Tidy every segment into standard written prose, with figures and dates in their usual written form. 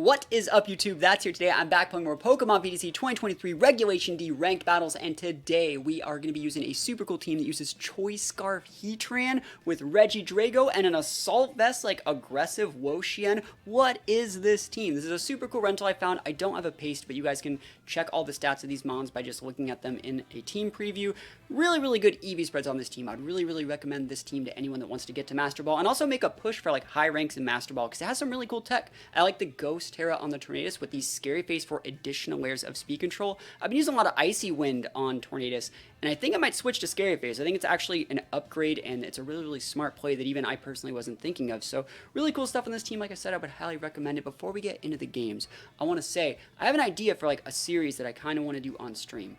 What is up, YouTube? That's here today. I'm back playing more Pokemon VGC 2023 Regulation D ranked battles, and today we are going to be using a super cool team that uses Choice Scarf Heatran with Regidrago and an Assault Vest like aggressive Wo-Chien. What is this team? This is a super cool rental I found. I don't have a paste, but you guys can check all the stats of these mons by just looking at them in a team preview. Really good EV spreads on this team. I'd really recommend this team to anyone that wants to get to Master Ball and also make a push for like high ranks in Master Ball because it has some really cool tech. I like the Ghost Terra on the Tornadus with the Scary Face for additional layers of speed control. I've been using a lot of Icy Wind on Tornadus, and I think I might switch to Scary Face. I think it's actually an upgrade, and it's a really smart play that even I personally wasn't thinking of. So really cool stuff on this team. Like I said, I would highly recommend it. Before we get into the games, I want to say I have an idea for like a series that I kind of want to do on stream,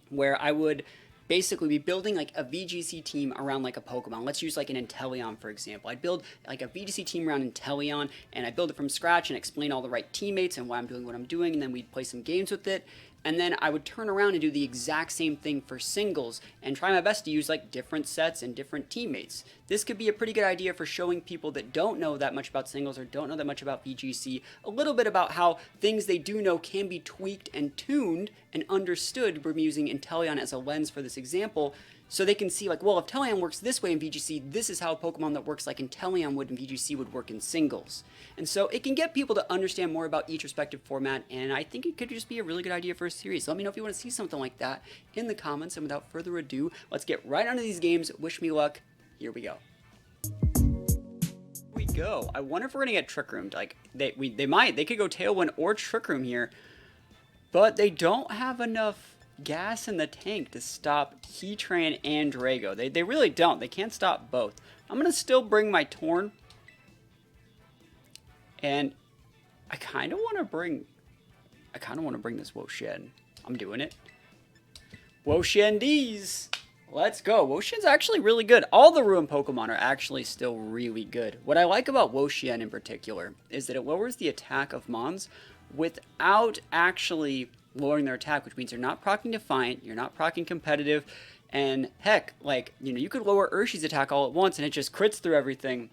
where I would basically be building like a VGC team around like a Pokemon. Let's use like an Inteleon, for example. I'd build like a VGC team around Inteleon, and I build it from scratch and explain all the right teammates and why I'm doing what I'm doing, and then we'd play some games with it. And then I would turn around and do the exact same thing for singles and try my best to use like different sets and different teammates. This could be a pretty good idea for showing people that don't know that much about singles or don't know that much about VGC a little bit about how things they do know can be tweaked and tuned and understood. We're using Inteleon as a lens for this example, so they can see like, well, if Inteleon works this way in VGC, this is how a Pokemon that works like Inteleon would in VGC would work in singles. And so it can get people to understand more about each respective format, and I think it could just be a really good idea for a series. Let me know if you want to see something like that in the comments, and without further ado, let's get right onto these games. Wish me luck. Here we go. Here we go. I wonder if we're gonna get Trick Roomed. Like they could go Tailwind or Trick Room here, but they don't have enough gas in the tank to stop Heatran and Drago. They really don't. They can't stop both. I'm gonna still bring my Torn, and I kind of want to bring this Wo-Chien. I'm doing it. Wo-Chien D's. Let's go. Wo-Chien's actually really good. All the Ruin Pokemon are actually still really good. What I like about Wo-Chien in particular is that it lowers the attack of mons without actually lowering their attack, which means you're not proccing Defiant, you're not proccing Competitive, and heck, like, you know, you could lower Urshi's attack all at once and it just crits through everything.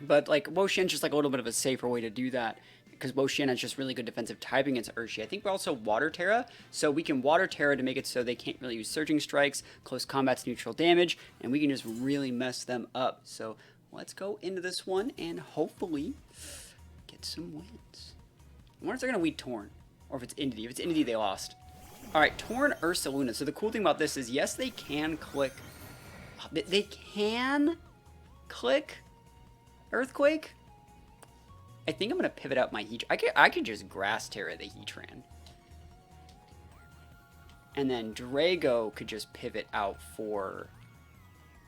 But like Wo-Chien's just like a little bit of a safer way to do that, because Wo-Chien has just really good defensive typing against Urshi. I think we're also Water Terra, so we can Water Terra to make it so they can't really use Surging Strikes, close combat's neutral damage, and we can just really mess them up. So let's go into this one and hopefully get some wins. I wonder if they're going to lead Torn, or if it's Entity. If it's Entity, they lost. Alright, Torn, Ursaluna. So the cool thing about this is, yes, they can click. They can click Earthquake. I think I'm going to pivot out my Heatran. I could just Grass Terra the Heatran. And then Drago could just pivot out for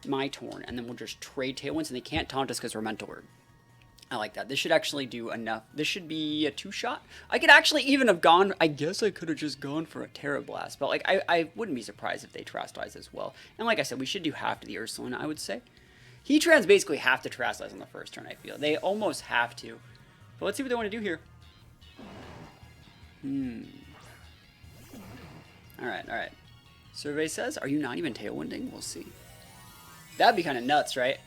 my Torn, and then we'll just trade Tailwinds, and they can't taunt us because we're Mental Word. I like that. This should actually do enough. This should be a 2-shot. I could actually even have gone, I guess I could have just gone for a Terra Blast, but like I wouldn't be surprised if they Terastallize as well. And like I said, we should do half to the Ursaluna, I would say. Heatrans basically have to Terastallize on the first turn, I feel. They almost have to. But let's see what they want to do here. Alright. Survey says, are you not even Tailwinding? We'll see. That'd be kind of nuts, right?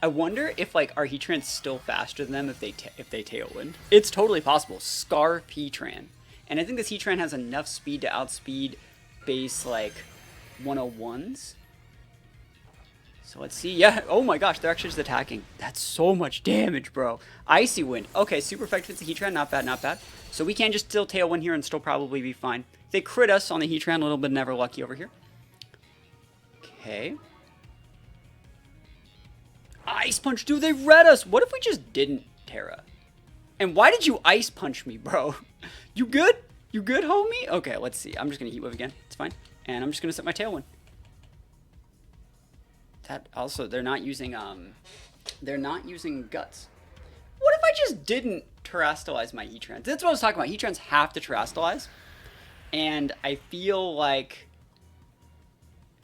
I wonder if like our Heatran's still faster than them if they Tailwind. It's totally possible. Scarf Heatran. And I think this Heatran has enough speed to outspeed base like 101s. So let's see. Yeah, oh my gosh, they're actually just attacking. That's so much damage, bro. Icy Wind. Okay, super effective against the Heatran. Not bad. So we can just still Tailwind here and still probably be fine. They crit us on the Heatran, a little bit never lucky over here. Okay. Ice Punch, dude, they read us. What if we just didn't Terra? And why did you Ice Punch me, bro? You good? You good, homie? Okay, let's see. I'm just going to Heat Wave again. It's fine. And I'm just going to set my Tailwind. That also, they're not using Guts. What if I just didn't Terastallize my Heatran? That's what I was talking about. Heatrans have to Terastallize. And I feel like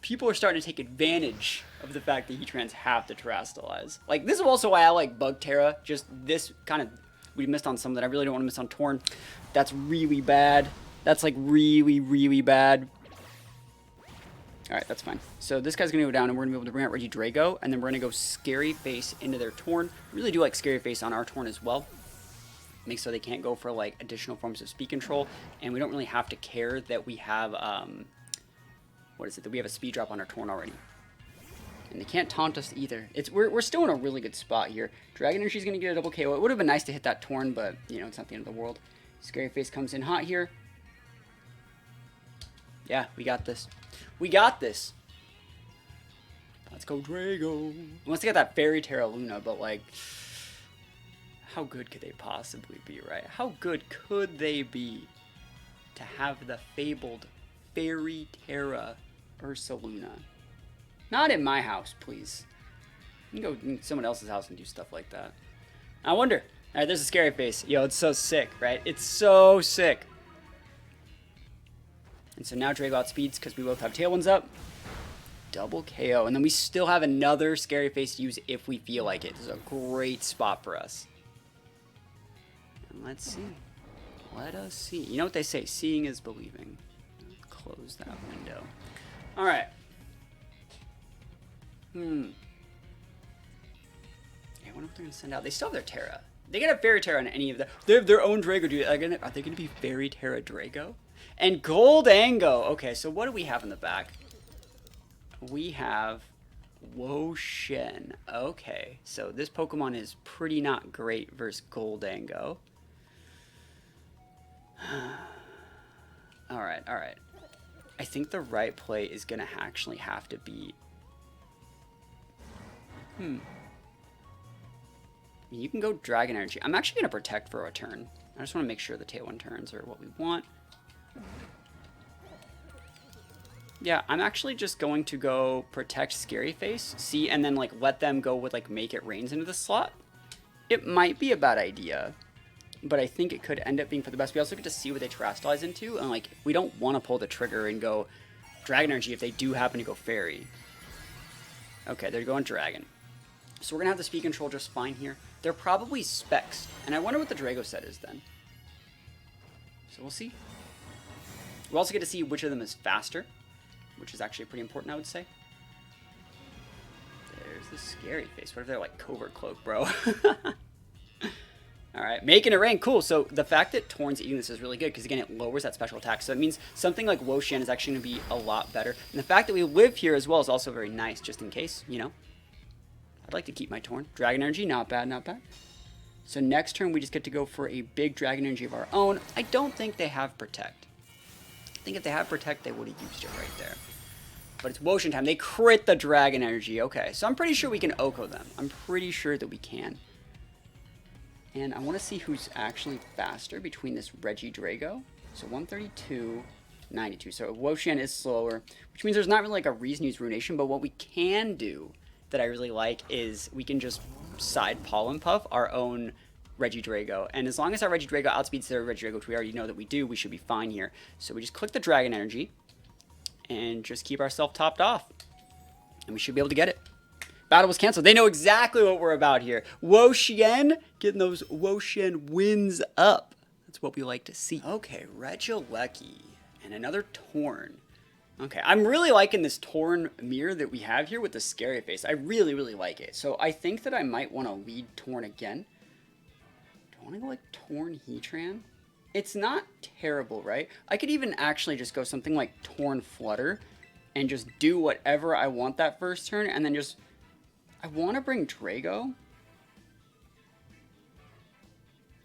people are starting to take advantage of the fact that Heatrans have to Terastallize. Like, this is also why I like Bug Terra. Just this kind of, we missed on some that I really don't want to miss on Torn. That's really bad. That's like really bad. Alright, that's fine. So this guy's going to go down, and we're going to be able to bring out Regidrago, and then we're going to go Scary Face into their Torn. I really do like Scary Face on our Torn as well. Makes so they can't go for like additional forms of speed control, and we don't really have to care that we have that we have a speed drop on our Torn already. And they can't taunt us either. We're still in a really good spot here. Dragon Energy is going to get a double KO. It would have been nice to hit that Torn, but you know, it's not the end of the world. Scary Face comes in hot here. Yeah, we got this. We got this. Let's go Drago. Unless they got that Fairy Terra Luna, but like, how good could they possibly be, right? How good could they be to have the fabled Fairy Terra Ursaluna? Not in my house, please. You can go in someone else's house and do stuff like that. I wonder. Alright, there's a Scary Face. Yo, it's so sick, right? It's so sick. And so now Drago outspeeds because we both have Tailwinds up. Double KO. And then we still have another Scary Face to use if we feel like it. This is a great spot for us. And let's see. Let us see. You know what they say? Seeing is believing. Close that window. Alright. I wonder what they're going to send out. They still have their Terra. They can have Fairy Terra on any of them. They have their own Drago, dude. Are they going to be Fairy Terra Drago? And Goldango. Okay, so what do we have in the back? We have Wo-Shen. Okay, so this Pokemon is pretty not great versus Goldango. Alright, alright. I think the right play is going to actually have to be... You can go Dragon Energy. I'm actually going to protect for a turn. I just want to make sure the Tailwind turns are what we want. Yeah, I'm actually just going to go protect Scary Face, see, and then like let them go with like Make It Rains into the slot. It might be a bad idea, but I think it could end up being for the best. We also get to see what they Terastallize into, and like we don't want to pull the trigger and go Dragon Energy if they do happen to go Fairy. Okay, they're going Dragon. So we're going to have the speed control just fine here. They're probably specs, and I wonder what the Drago set is then. So we'll see. We'll also get to see which of them is faster, which is actually pretty important, I would say. There's the Scary Face. What if they're like Covert Cloak, bro? Alright, making it rain. Cool. So the fact that Torn's eating this is really good because, again, it lowers that special attack. So it means something like Wo-Shen is actually going to be a lot better. And the fact that we live here as well is also very nice, just in case, you know. I'd like to keep my Torn. Dragon Energy, not bad, not bad. So next turn, we just get to go for a big Dragon Energy of our own. I don't think they have Protect. I think if they have Protect, they would have used it right there. But it's Wo-Shen time. They crit the Dragon Energy. Okay, so I'm pretty sure we can Oko them. I'm pretty sure that we can. And I want to see who's actually faster between this Regidrago. So 132, 92. So Wo-Shen is slower, which means there's not really like a reason to use Ruination. But what we can do that I really like is we can just side Pollen Puff our own Regidrago. And as long as our Regidrago outspeeds their Regidrago, which we already know that we do, we should be fine here. So we just click the Dragon Energy and just keep ourselves topped off. And we should be able to get it. Battle was canceled. They know exactly what we're about here. Wo-Shen, getting those Wo-Shen wins up. That's what we like to see. Okay, Regieleki and another Torn. Okay, I'm really liking this Torn mirror that we have here with the Scary Face. I really, really like it. So I think that I might want to lead Torn again. Do I want to go like Torn Heatran? It's not terrible, right? I could even actually just go something like Torn Flutter and just do whatever I want that first turn and then just... I want to bring Drago.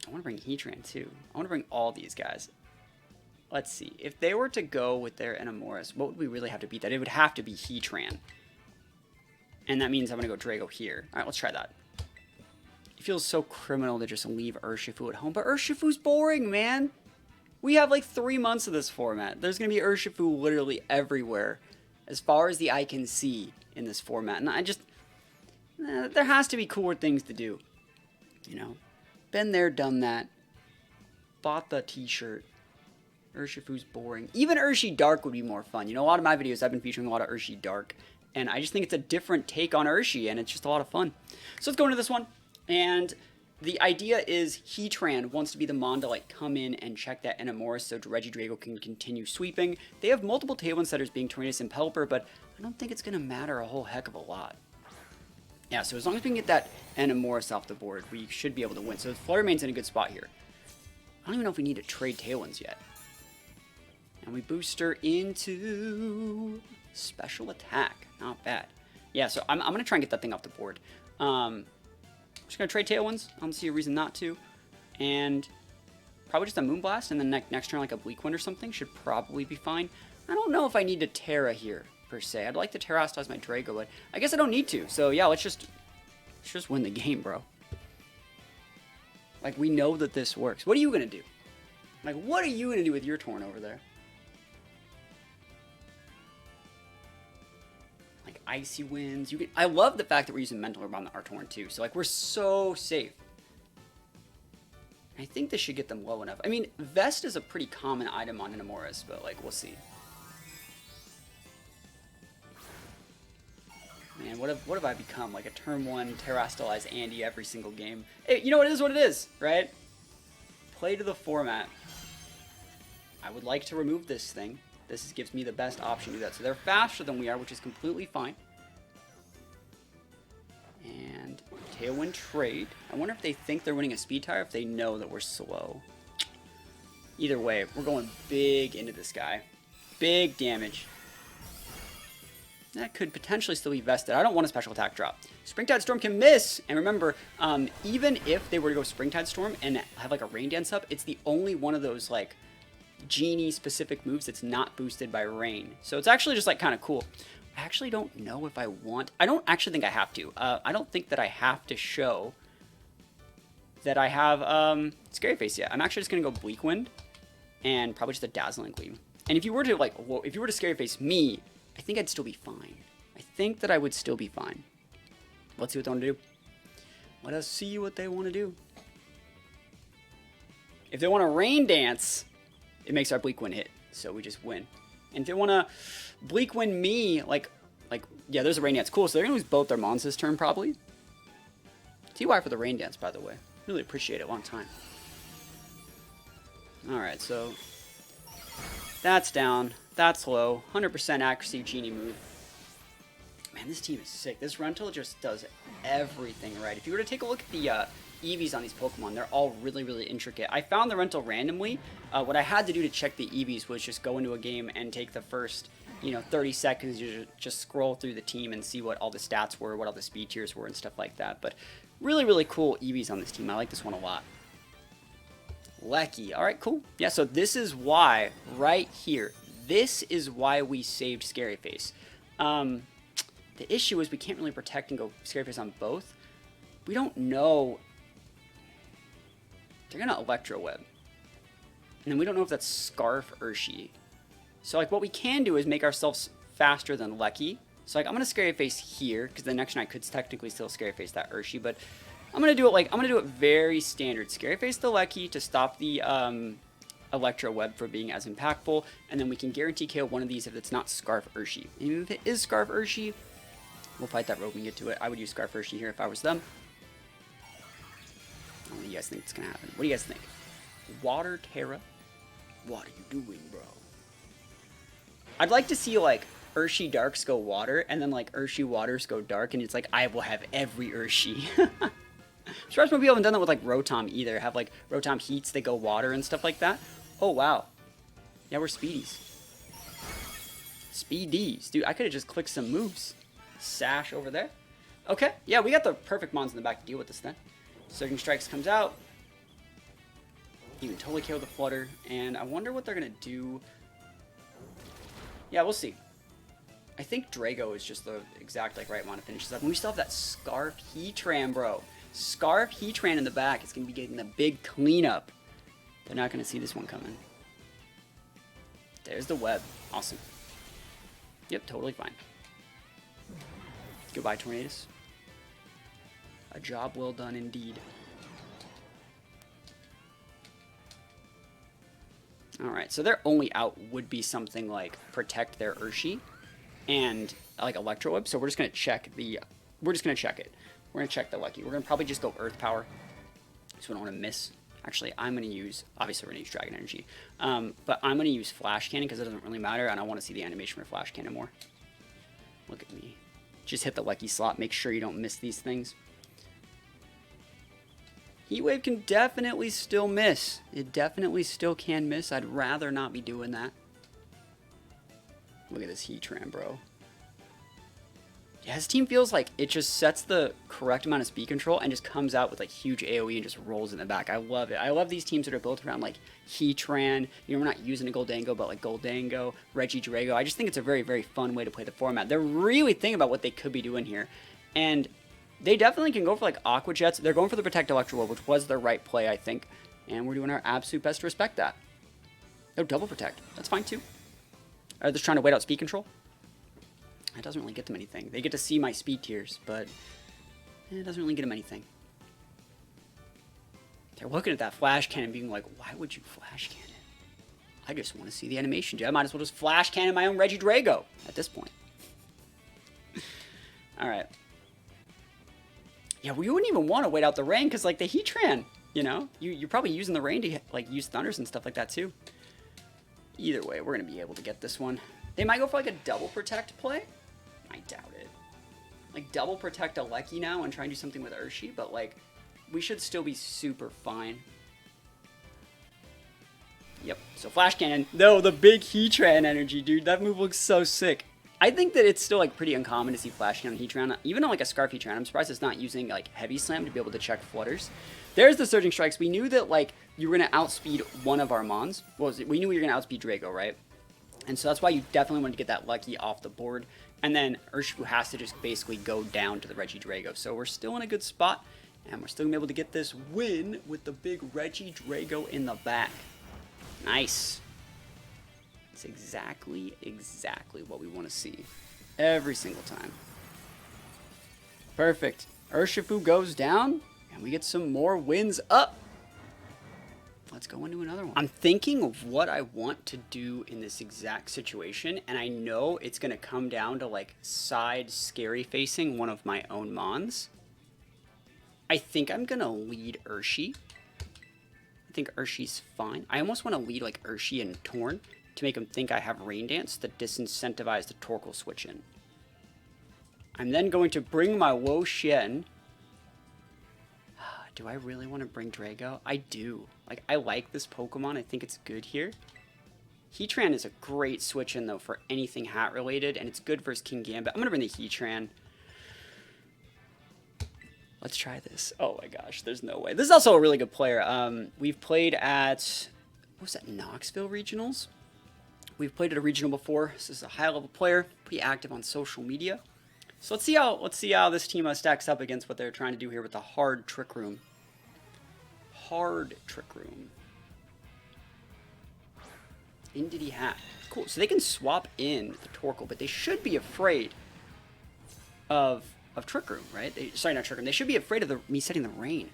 I want to bring Heatran too. I want to bring all these guys. Let's see. If they were to go with their Enamoris, what would we really have to beat that? It would have to be Heatran. And that means I'm going to go Drago here. Alright, let's try that. It feels so criminal to just leave Urshifu at home. But Urshifu's boring, man. We have like 3 months of this format. There's going to be Urshifu literally everywhere. As far as the eye can see in this format. And I just... there has to be cooler things to do. You know? Been there, done that. Bought the t-shirt. Urshifu's boring. Even Urshi Dark would be more fun. You know, a lot of my videos I've been featuring a lot of Urshi Dark. And I just think it's a different take on Urshi, and it's just a lot of fun. So let's go into this one. And the idea is Heatran wants to be the Mon to like come in and check that Enamoris so Regidrago can continue sweeping. They have multiple Tailwind setters being Tornadus and Pelipper, but I don't think it's going to matter a whole heck of a lot. Yeah, so as long as we can get that Enamoris off the board, we should be able to win. So Flutter Mane's in a good spot here. don't even know if we need to trade Tailwinds yet. And we boost her into special attack. Not bad. Yeah, so I'm going to try and get that thing off the board. I'm just going to trade Tailwinds. I don't see a reason not to. And probably just a Moonblast, and then next turn like a Bleak Wind or something should probably be fine. I don't know if I need to Terra here, per se. I'd like to Terrastalize my Drago, but I guess I don't need to. So yeah, let's just win the game, bro. Like, we know that this works. What are you going to do? Like, what are you going to do with your Torn over there? Like, Icy Winds. I love the fact that we're using Mental Herb on our Torn, too. So, like, we're so safe. I think this should get them low enough. I mean, Vest is a pretty common item on Inamoras, but, like, we'll see. Man, what have I become? Like a turn 1 Terrastalize Andy every single game. Hey, you know what it is, right? Play to the format. I would like to remove this thing. This gives me the best option to do that. So they're faster than we are, which is completely fine. And Tailwind trade. I wonder if they think they're winning a speed tire, if they know that we're slow. Either way, we're going big into this guy. Big damage. That could potentially still be vested. I don't want a special attack drop. Springtide Storm can miss. And remember, even if they were to go Springtide Storm and have like a Rain Dance up, it's the only one of those like Genie specific moves that's not boosted by Rain. So it's actually just like kind of cool. I actually don't know if I want... I don't actually think I have to. I don't think that I have to show that I have Scary Face yet. I'm actually just going to go Bleak Wind and probably just a Dazzling Gleam. And if you were to like, if you were to Scary Face me, I think I'd still be fine. I think that I would still be fine. Let's see what they want to do. Let us see what they want to do. If they want to Rain Dance, it makes our Bleak Wind hit. So we just win. And if they want to Bleak Wind me, yeah, there's a Rain Dance. Cool, so they're going to lose both their Mons this turn, probably. TY for the Rain Dance, by the way. Really appreciate it. Long time. Alright, so that's down. That's low. 100% accuracy Genie move. Man, this team is sick. This rental just does everything right. If you were to take a look at the EVs on these Pokemon, they're all really, really intricate. I found the rental randomly. What I had to do to check the EVs was just go into a game and take the first, 30 seconds to just scroll through the team and see what all the stats were, what all the speed tiers were, and stuff like that. But really, really cool EVs on this team. I like this one a lot. Lecky. All right, cool. Yeah, so this is why, right here, this is why we saved Scary Face. The issue is we can't really protect and go Scary Face on both. We don't know. They're going to Electro Web. And then we don't know if that's Scarf Urshi. So, like, what we can do is make ourselves faster than Lecky. So, like, I'm going to Scary Face here, because the next turn I could technically still Scary Face that Urshi, but I'm going to do it, I'm going to do it very standard. Scary Face the Lecky to stop the, Electro Web for being as impactful, and then we can guarantee KO one of these if it's not Scarf Urshi. And even if it is Scarf Urshi, we'll fight that road when we get to it. I would use Scarf Urshi here if I was them. What do you guys think is going to happen? What do you guys think? Water Terra? What are you doing, bro? I'd like to see, like, Urshi Darks go Water, and then, like, Urshi Waters go Dark, and it's like, I will have every Urshi. I'm surprised more people haven't done that with, like, Rotom either. Have, like, Rotom Heats that go Water and stuff like that. Oh, wow. Yeah, we're Speedies. Speedies. Dude, I could have just clicked some moves. Sash over there. Okay. Yeah, we got the perfect Mons in the back to deal with this then. Surging Strikes comes out. You can totally KO the Flutter. And I wonder what they're going to do. Yeah, we'll see. I think Drago is just the exact, like, right amount to finish this up. And we still have that Scarf Heatran, bro. Scarf Heatran in the back. It's going to be getting the big cleanup. They're not going to see this one coming. There's the web. Awesome. Yep, totally fine. Goodbye, Tornadus. A job well done indeed. Alright, so their only out would be something like protect their Urshi and like Electro Web. So we're just gonna check the We're going to check the Lucky. We're gonna probably just go Earth Power. So we don't want to miss. Actually, I'm going to use, obviously we're going to use Dragon Energy, but I'm going to use Flash Cannon because it doesn't really matter, and I want to see the animation for Flash Cannon more. Look at me. Just hit the Lucky slot. Make sure you don't miss these things. Heat Wave can definitely still miss. It definitely still can miss. I'd rather not be doing that. Look at this Heatran, bro. Yeah, his team feels like it just sets the correct amount of speed control and just comes out with like huge AoE and just rolls in the back. I love it. I love these teams that are built around like Heatran. You know, we're not using a Goldango, but like Goldango, Regidrago. I just think it's a very, very fun way to play the format. They're really thinking about what they could be doing here. And they definitely can go for like Aqua Jets. They're going for the Protect Electro Orb, which was the right play, I think. And we're doing our absolute best to respect that. Oh, double Protect. That's fine too. Are they just trying to wait out speed control? It doesn't really get them anything. They get to see my speed tiers, but it doesn't really get them anything. They're looking at that Flash Cannon being like, why would you Flash Cannon? I just want to see the animation, dude. I might as well just Flash Cannon my own Regidrago at this point. Alright. Yeah, we wouldn't even want to wait out the rain, because like the Heatran, you know? You're probably using the rain to like use Thunders and stuff like that too. Either way, we're going to be able to get this one. They might go for like a double Protect play. I doubt it. Like double Protect a Lecky now and try and do something with Urshi, but like we should still be super fine. Yep. So Flash Cannon. No, the big Heatran energy, dude. That move looks so sick. I think that it's still like pretty uncommon to see Flash Cannon Heatran, even on like a Scarf Heatran. I'm surprised it's not using like Heavy Slam to be able to check Flutters. There's the Surging Strikes. We knew that like you were gonna outspeed one of our Mons. We knew we were gonna outspeed Drago, right? And so that's why you definitely want to get that Lucky off the board. And then Urshifu has to just basically go down to the Regidrago. So we're still in a good spot. And we're still going to be able to get this win with the big Regidrago in the back. Nice. It's exactly what we want to see. Every single time. Perfect. Urshifu goes down. And we get some more wins up. Let's go into another one. I'm thinking of what I want to do in this exact situation, and I know it's going to come down to like side scary facing one of my own Mons. I think I'm going to lead Urshi. I think Urshi's fine. I almost want to lead like Urshi and Torn to make him think I have Rain Dance to disincentivize the Torkoal switch in. I'm then going to bring my Wo Xian. Do I really want to bring Drago? I do. Like, I like this Pokemon. I think it's good here. Heatran is a great switch in, though, for anything hat-related, and it's good versus King Gambit. I'm going to bring the Heatran. Let's try this. Oh, my gosh. There's no way. This is also a really good player. We've played at, what was that, Knoxville Regionals? We've played at a regional before. This is a high-level player, pretty active on social media. So let's see how this team stacks up against what they're trying to do here with the hard Trick Room. Hard Trick Room. Indity Hat. Cool. So they can swap in the Torkoal, but they should be afraid of Trick Room, right? Sorry, not Trick Room. They should be afraid of me setting the rain.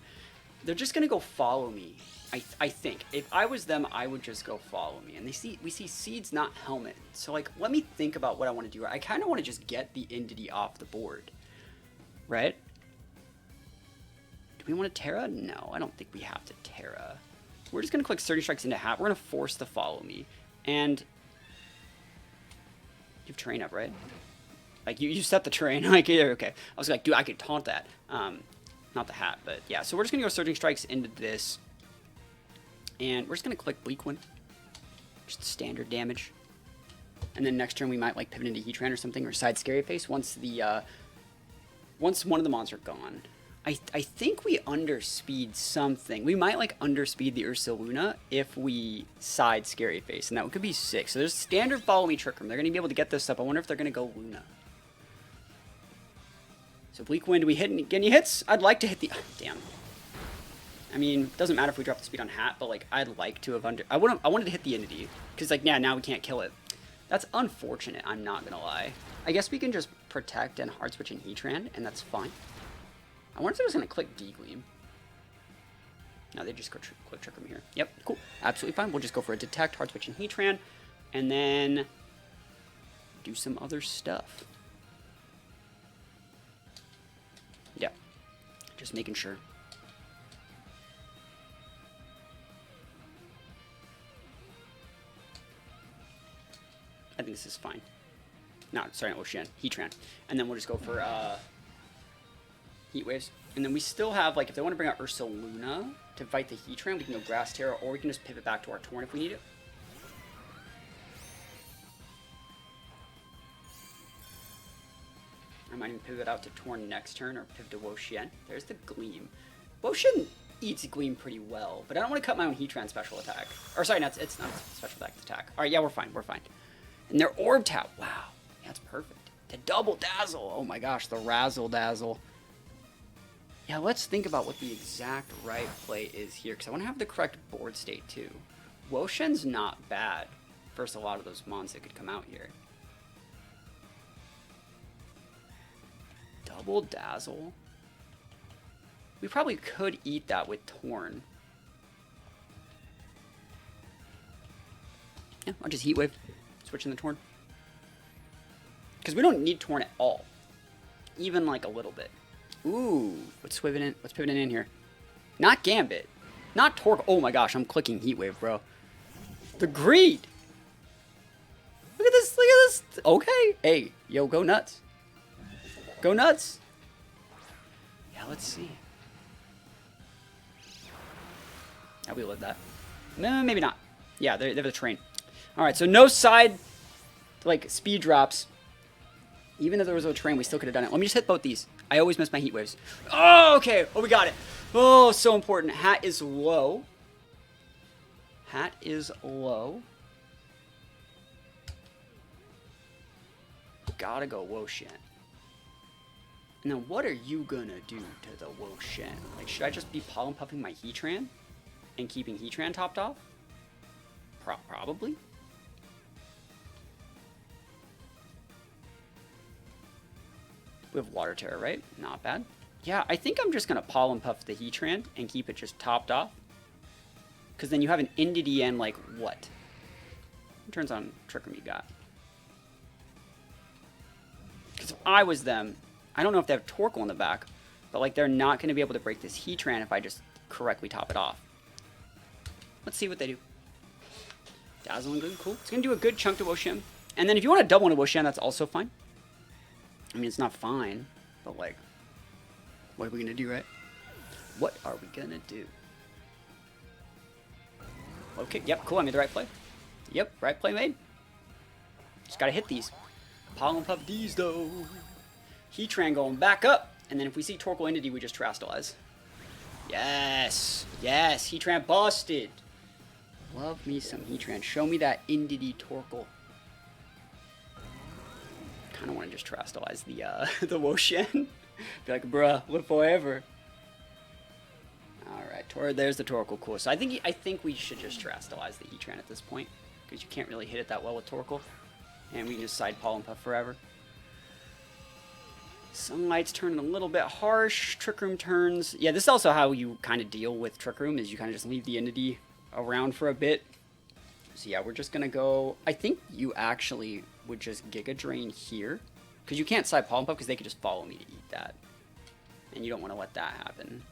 They're just gonna go follow me. I think if I was them, I would just go follow me. And we see Seeds, not Helmet. So like, let me think about what I want to do. I kind of want to just get the Indity off the board, right? Do we want to Terra? No, I don't think we have to Terra. We're just gonna click 30 Strikes into Hat. We're gonna force the follow me, and you have Terrain up, right? Like you set the terrain. Like, yeah, okay. I was like, dude, I could taunt that. Not the hat, but yeah. So we're just gonna go Surging Strikes into this. And we're just going to click Bleak Wind. Just standard damage. And then next turn we might like pivot into Heatran or something, or side Scary Face once one of the mons are gone. I think we underspeed something. We might like underspeed the Ursaluna if we side Scary Face, and that could be 6. So there's standard Follow Me Trick Room. They're going to be able to get this up. I wonder if they're going to go Luna. So Bleak Wind, do we hit any hits? I'd like to hit the... Oh, damn. I mean, it doesn't matter if we drop the speed on Hat, but like I'd like to have I wanted to hit the Indity, because like now we can't kill it. That's unfortunate, I'm not gonna lie. I guess we can just Protect and Hard Switch in Heatran, and that's fine. I wonder if they're just gonna click D-Gleam. No, they just go click Trick Room here. Yep, cool, absolutely fine. We'll just go for a Detect, Hard Switch in Heatran, and then do some other stuff. Yeah, just making sure. I think this is fine. No, sorry, not Ocean. Heatran. And then we'll just go for Heat Waves. And then we still have, like, if they want to bring out Ursaluna to fight the Heatran, we can go Grass Terra, or we can just pivot back to our Torn if we need it. I might even pivot out to Torn next turn, or pivot to Wo-Chien. There's the Gleam. Wo-Chien eats Gleam pretty well, but I don't want to cut my own Heatran special attack. Or sorry, it's not special attack, it's attack. Alright, yeah, we're fine, we're fine. And their Orb Tap, wow. Yeah, that's perfect. To double Dazzle, oh my gosh, the Razzle Dazzle. Yeah, let's think about what the exact right play is here, because I want to have the correct board state too. Wo-Chien's not bad versus a lot of those mons that could come out here. Double Dazzle. We probably could eat that with Torn. Yeah, I'll just Heat Wave. Switching the Torn. Because we don't need Torn at all. Even like a little bit. Ooh, what's pivoting in here? Not Gambit. Not Torque. Oh my gosh, I'm clicking Heat Wave, bro. The Greed! Look at this, look at this. Okay. Hey, yo, go nuts. Go nuts. Yeah, let's see. Yeah, we live that. No, maybe not. Yeah, they're the train. Alright, so no side, like, speed drops. Even if there was a train, we still could have done it. Let me just hit both these. I always miss my Heat Waves. Oh, okay. Oh, we got it. Oh, so important. Hat is low. Hat is low. Gotta go Wo-Chien. Now, what are you gonna do to the Wo-Chien? Like, should I just be pollen puffing my Heatran and keeping Heatran topped off? Probably. We have Water Terror, right? Not bad. Yeah, I think I'm just gonna pollen puff the Heatran and keep it just topped off. Because then you have an Indity and, like, what? What turns on Trick Room you got? Because if I was them, I don't know if they have Torkoal in the back, but, like, they're not going to be able to break this Heatran if I just correctly top it off. Let's see what they do. Dazzling good, cool. It's going to do a good chunk to Wo-Chien. And then if you want to double into Wo-Chien, that's also fine. I mean, it's not fine, but, like, what are we going to do, right? What are we going to do? Okay, yep, cool. I made the right play. Yep, right play made. Just got to hit these. Pollen puff these, though. Heatran going back up. And then if we see Torkoal Entity, we just Terastallize. Yes. Yes. Heatran busted. Love me some Heatran. Show me that Entity Torkoal. Kind of want to just Terastallize the Wo-Chien. Be like, bruh, live forever. Alright, there's the Torkoal. Cool. So I think we should just Terastallize the Heatran at this point. Because you can't really hit it that well with Torkoal. And we can just side Pollen Puff forever. Sunlight's turning a little bit harsh. Trick Room turns. Yeah, this is also how you kind of deal with Trick Room, is you kind of just leave the Entity around for a bit. So yeah, we're just going to go... I think you actually would just Giga Drain here. Because you can't side Pollen Puff because they could just follow me to eat that. And you don't want to let that happen.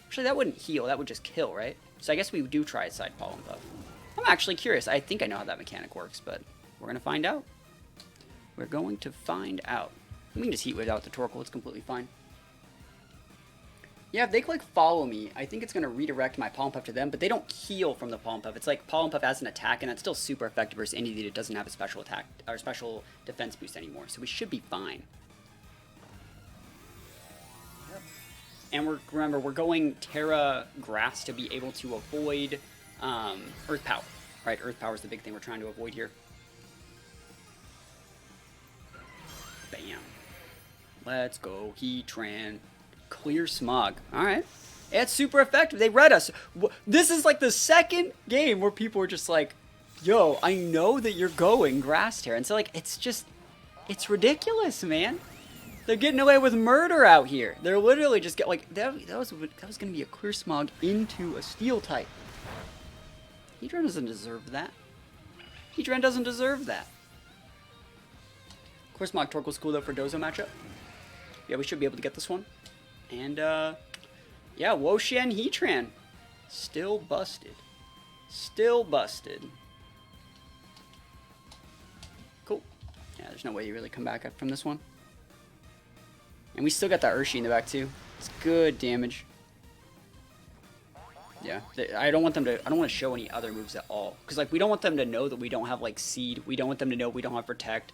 Actually, that wouldn't heal. That would just kill, right? So I guess we do try side Pollen Puff. I'm actually curious. I think I know how that mechanic works, but we're going to find out. We're going to find out. We can just Heat Wave out the Torkoal. It's completely fine. Yeah, if they click follow me, I think it's going to redirect my Pollen Puff to them, but they don't heal from the Pollen Puff. It's like Pollen Puff as an attack, and that's still super effective versus anything that doesn't have a special attack or special defense boost anymore. So we should be fine. Yep. And remember, we're going Terra Grass to be able to avoid Earth Power. Right, Earth Power is the big thing we're trying to avoid here. Bam. Let's go, Heatran. Clear Smog. Alright. It's super effective. They read us. This is like the second game where people are just like, yo, I know that you're going Grass Terra. And so, like, it's just, it's ridiculous, man. They're getting away with murder out here. They're literally just like, that was going to be a Clear Smog into a Steel type. Heatran doesn't deserve that. Heatran doesn't deserve that. Clear Smog Torkoal's cool though for Dozo matchup. Yeah, we should be able to get this one. And, yeah, Wo-Chien Heatran. Still busted. Still busted. Cool. Yeah, there's no way you really come back up from this one. And we still got that Urshi in the back too. It's good damage. Yeah, I don't want them to. I don't want to show any other moves at all, because like we don't want them to know that we don't have like Seed. We don't want them to know we don't have Protect.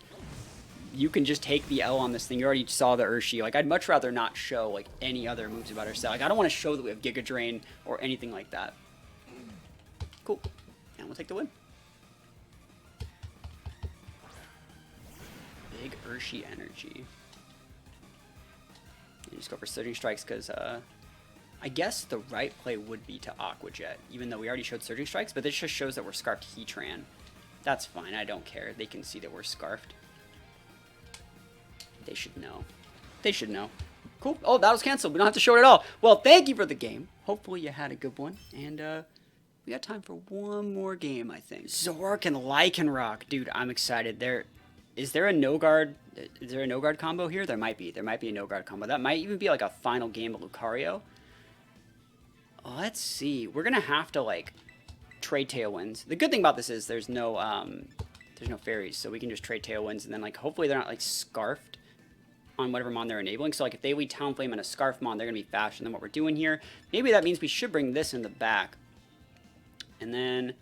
You can just take the L on this thing. You already saw the Urshi. Like I'd much rather not show like any other moves about our set. Like I don't want to show that we have Giga Drain or anything like that. Cool, and we'll take the win. Big Urshi energy. And just go for Surging Strikes because. I guess the right play would be to Aqua Jet, even though we already showed Surging Strikes, but this just shows that we're Scarfed Heatran. That's fine, I don't care. They can see that we're Scarfed. They should know. They should know. Cool. Oh, that was canceled. We don't have to show it at all. Well, thank you for the game. Hopefully you had a good one. And we got time for one more game, I think. Zork and Lycanroc. Dude, I'm excited. Is there a no-guard? Is there a no-guard combo here? There might be. There might be a no-guard combo. That might even be like a final game of Lucario. Let's see. We're gonna have to like trade Tailwinds. The good thing about this is there's no fairies, so we can just trade Tailwinds, and then like hopefully they're not like scarfed on whatever mon they're enabling. So like if they lead Talonflame and a Scarf mon, they're gonna be faster than what we're doing here. Maybe that means we should bring this in the back, and then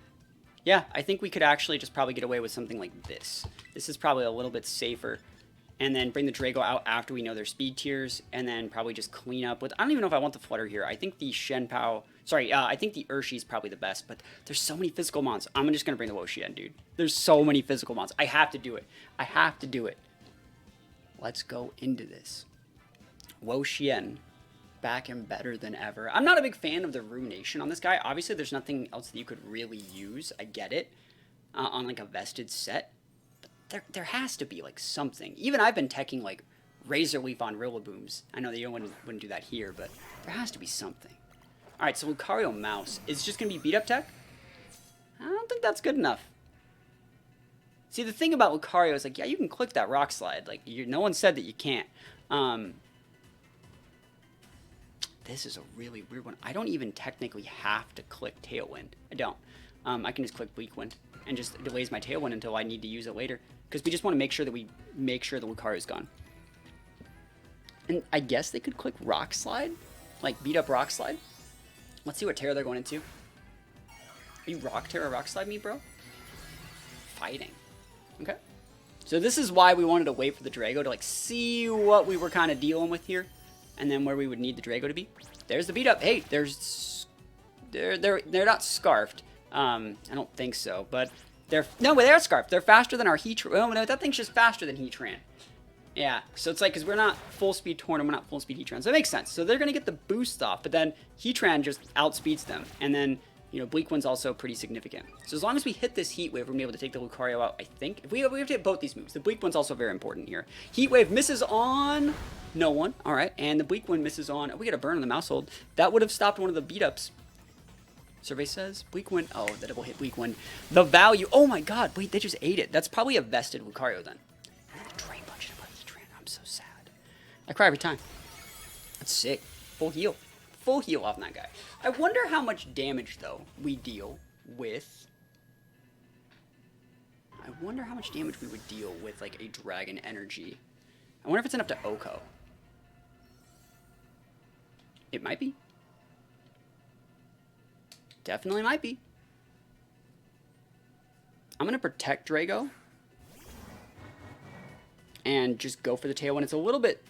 yeah, I think we could actually just probably get away with something like this. This is probably a little bit safer. And then bring the Drago out after we know their speed tiers, and then probably just clean up with... I don't even know if I want the Flutter here. I think the Shenpao... Sorry, I think the Urshi is probably the best, but there's so many physical mons. I'm just going to bring the Wo-Chien, dude. There's so many physical mons. I have to do it. I have to do it. Let's go into this. Wo-Chien, back and better than ever. I'm not a big fan of the Rumination on this guy. Obviously, there's nothing else that you could really use. I get it. On like a vested set. There has to be like something. Even I've been teching like Razor Leaf on Rillabooms. I know that you wouldn't do that here, but there has to be something. All right, so Lucario Mouse is just gonna be beat up tech. I don't think that's good enough. See, the thing about Lucario is like, yeah, you can click that Rock Slide. Like, no one said that you can't. This is a really weird one. I don't even technically have to click Tailwind. I don't. I can just click Bleak Wind and just delays my Tailwind until I need to use it later. Because we just want to make sure that the Lucario is gone. And I guess they could click Rock Slide? Like, beat up Rock Slide? Let's see what Terra they're going into. Are you Rock Terra Rock Slide me, bro? Fighting. Okay. So this is why we wanted to wait for the Drago to, like, see what we were kind of dealing with here. And then where we would need the Drago to be. There's the beat up. Hey, they're not scarfed. I don't think so, but... No, they are Scarf. They're faster than our Heatran. Oh, no, that thing's just faster than Heatran. Yeah, so it's like, because we're not full speed Torn and we're not full speed Heatran. So it makes sense. So they're going to get the boost off, but then Heatran just outspeeds them. And then, you know, Bleak Wind's also pretty significant. So as long as we hit this Heat Wave, we're going to be able to take the Lucario out, I think. If we have to hit both these moves. The Bleak Wind's also very important here. Heat Wave misses on no one. All right, and the Bleak Wind misses on... Oh, we got a burn on the Mousehold. That would have stopped one of the beat-ups. Survey says Bleak Wind. Oh, the double hit Bleak Wind. The value. Oh my god. Wait, they just ate it. That's probably a vested Lucario then. And then the Drain Punch into Heatran. I'm so sad. I cry every time. That's sick. Full heal. Full heal off that guy. I wonder how much damage, though, we deal with... I wonder how much damage we would deal with, like, a Dragon Energy. I wonder if it's enough to Oko. It might be. Definitely might be. I'm going to protect Drago. And just go for the Tailwind. It's a little bit...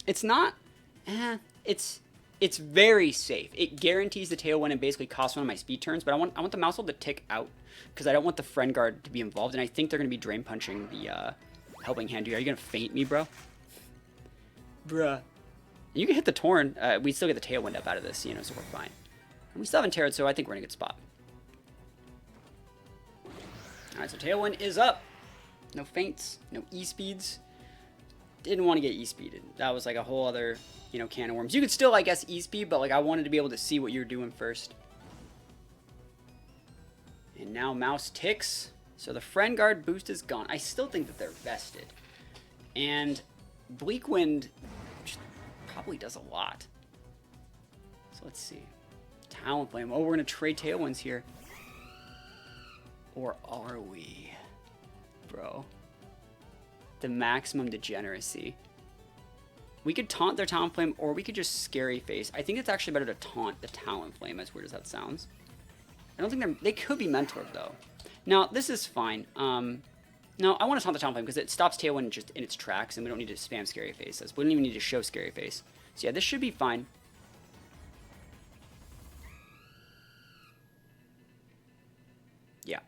It's not... It's very safe. It guarantees the Tailwind and basically costs one of my speed turns. But I want the Mousehold to tick out. Because I don't want the Friend Guard to be involved. And I think they're going to be Drain Punching the Helping Hand. Dude, are you going to feint me, bro? Bruh. You can hit the Torn. We still get the Tailwind up out of this, you know, so we're fine. And we still haven't Terra'd, so I think we're in a good spot. Alright, so Tailwind is up. No feints, no E-speeds. Didn't want to get E-speeded. That was like a whole other, you know, can of worms. You could still, I guess, E-speed, but like I wanted to be able to see what you're doing first. And now Mouse ticks. So the Friend Guard boost is gone. I still think that they're vested. And Bleak Wind probably does a lot. So let's see. Talonflame. Oh, we're going to trade Tailwinds here. Or are we? Bro. The maximum degeneracy. We could taunt their Talonflame, or we could just Scary Face. I think it's actually better to taunt the Talonflame, as weird as that sounds. I don't think they could be mentored, though. Now, this is fine. No, I want to taunt the Talonflame because it stops Tailwind just in its tracks, and we don't need to spam Scary Faces. We don't even need to show Scary Face. So yeah, this should be fine. Yeah.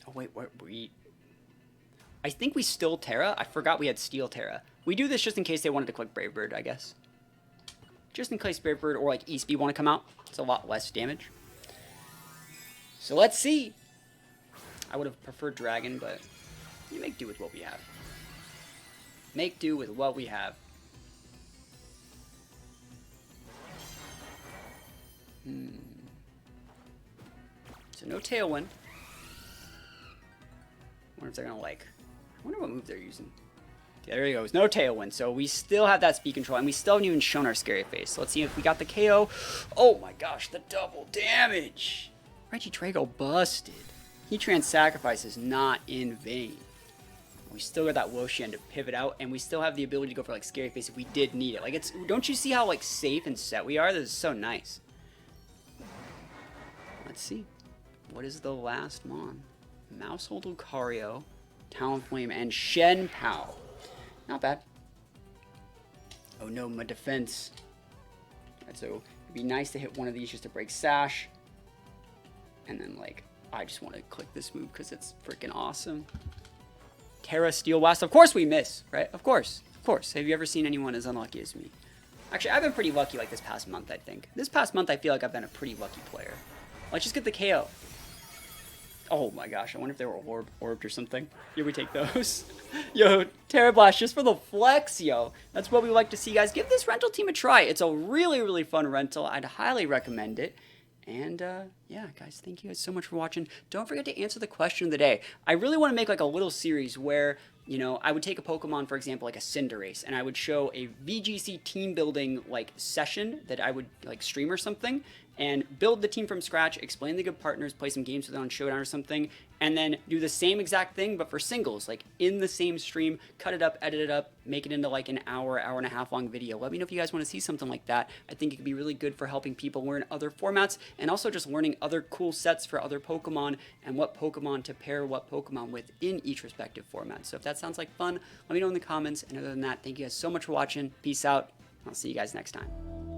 Oh, wait, what? I think we still Terra. I forgot we had Steel Terra. We do this just in case they wanted to click Brave Bird, I guess. Just in case Brave Bird or like Eastby want to come out. It's a lot less damage. So let's see. I would have preferred Dragon, but you make do with what we have. Make do with what we have. So no Tailwind. I wonder if they're gonna like. I wonder what move they're using. Yeah, there he goes. No Tailwind. So we still have that speed control, and we still haven't even shown our Scary Face. So let's see if we got the KO. Oh my gosh, the double damage. Regidrago busted. Heatran sacrifice is not in vain. We still got that Woshian to pivot out, and we still have the ability to go for like Scary Face if we did need it. Like it's, don't you see how like safe and set we are? This is so nice. Let's see. What is the last mon? Mousehold Lucario, Talonflame, and Shenpao. Not bad. Oh no, my defense. Right, so it'd be nice to hit one of these just to break Sash. And then like, I just want to click this move because it's freaking awesome. Terra Steel Blast. Of course we miss, right? Of course. Of course. Have you ever seen anyone as unlucky as me? Actually, I've been pretty lucky like this past month, I think. This past month, I feel like I've been a pretty lucky player. Let's just get the KO. Oh my gosh, I wonder if they were orbed or something. Here we take those. Yo, Terra Blast just for the flex, yo. That's what we like to see, guys. Give this rental team a try. It's a really, really fun rental. I'd highly recommend it. And yeah, guys, thank you guys so much for watching. Don't forget to answer the question of the day. I really want to make like a little series where, you know, I would take a Pokemon, for example, like a Cinderace, and I would show a VGC team building like session that I would like stream or something, and build the team from scratch, explain the good partners, play some games with it on Showdown or something, and then do the same exact thing but for singles, like in the same stream, cut it up, edit it up, make it into like an hour, hour and a half long video. Let me know if you guys want to see something like that. I think it could be really good for helping people learn other formats, and also just learning other cool sets for other Pokemon, and what Pokemon to pair what Pokemon with in each respective format. So if that sounds like fun, let me know in the comments, and other than that, thank you guys so much for watching. Peace out. I'll see you guys next time.